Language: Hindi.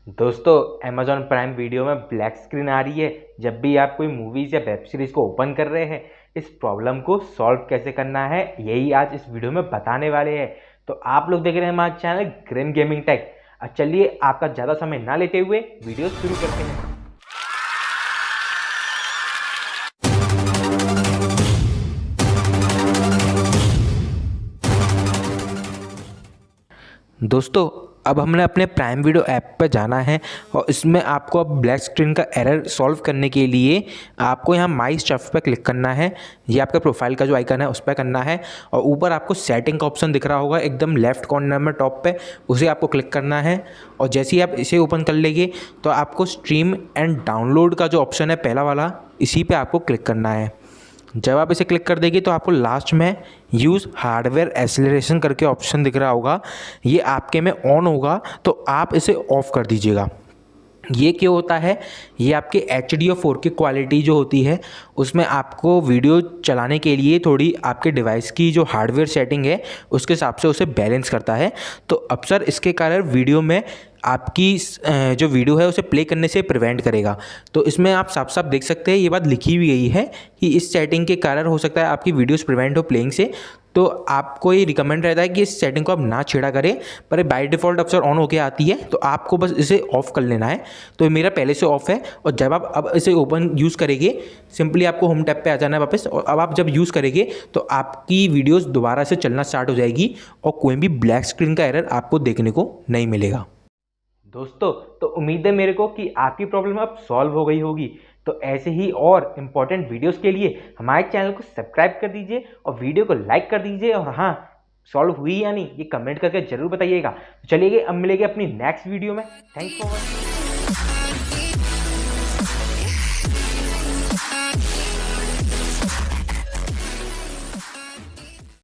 दोस्तों Amazon प्राइम वीडियो में ब्लैक स्क्रीन आ रही है जब भी आप कोई मूवीज़ या वेब सीरीज़ को ओपन कर रहे हैं। इस प्रॉब्लम को सॉल्व कैसे करना है यही आज इस वीडियो में बताने वाले हैं। तो आप लोग देख रहे हैं हमारा चैनल ग्रिम गेमिंग टेक। चलिए आपका ज़्यादा समय ना लेते हुए वीडियो शुरू करते हैं। दोस्तों अब हमने अपने प्राइम वीडियो ऐप पर जाना है और इसमें आपको अब ब्लैक स्क्रीन का एरर सॉल्व करने के लिए आपको यहाँ माई स्टफ पर क्लिक करना है। ये आपका प्रोफाइल का जो आइकन है उस पर करना है और ऊपर आपको सेटिंग का ऑप्शन दिख रहा होगा एकदम लेफ्ट कॉर्नर में टॉप पे, उसे आपको क्लिक करना है। और जैसे ही आप इसे ओपन कर लेंगे तो आपको स्ट्रीम एंड डाउनलोड का जो ऑप्शन है पहला वाला, इसी पर आपको क्लिक करना है। जब आप इसे क्लिक कर देंगे तो आपको लास्ट में यूज़ हार्डवेयर एक्सेलरेशन करके ऑप्शन दिख रहा होगा, ये आपके में ऑन होगा तो आप इसे ऑफ़ कर दीजिएगा। ये क्यों होता है? ये आपके HD और 4K क्वालिटी जो होती है उसमें आपको वीडियो चलाने के लिए थोड़ी आपके डिवाइस की जो हार्डवेयर सेटिंग है उसके हिसाब से उसे बैलेंस करता है। तो अक्सर इसके कारण वीडियो में आपकी जो वीडियो है उसे प्ले करने से प्रिवेंट करेगा। तो इसमें आप साफ साफ देख सकते हैं, ये बात लिखी हुई गई है कि इस सेटिंग के कारण हो सकता है आपकी वीडियोस प्रिवेंट हो प्लेइंग से। तो आपको ये रिकमेंड रहता है कि इस सेटिंग को आप ना छेड़ा करें, पर बाय डिफ़ॉल्ट अक्सर ऑन होके आती है तो आपको बस इसे ऑफ़ कर लेना है। तो मेरा पहले से ऑफ़ है और जब आप अब इसे ओपन यूज़ करेंगे सिंपली आपको होम टैब पे आ जाना है वापस, और अब आप जब यूज़ करेंगे तो आपकी वीडियोस दोबारा से चलना स्टार्ट हो जाएगी और कोई भी ब्लैक स्क्रीन का एरर आपको देखने को नहीं मिलेगा। दोस्तों तो उम्मीद है मेरे को कि आपकी प्रॉब्लम अब सॉल्व हो गई होगी। तो ऐसे ही और इम्पोर्टेंट वीडियोस के लिए हमारे चैनल को सब्सक्राइब कर दीजिए और वीडियो को लाइक कर दीजिए, और हाँ, सॉल्व हुई या नहीं ये कमेंट करके जरूर बताइएगा। तो चलिए अब मिलेंगे अपनी नेक्स्ट वीडियो में। Thanks for watching.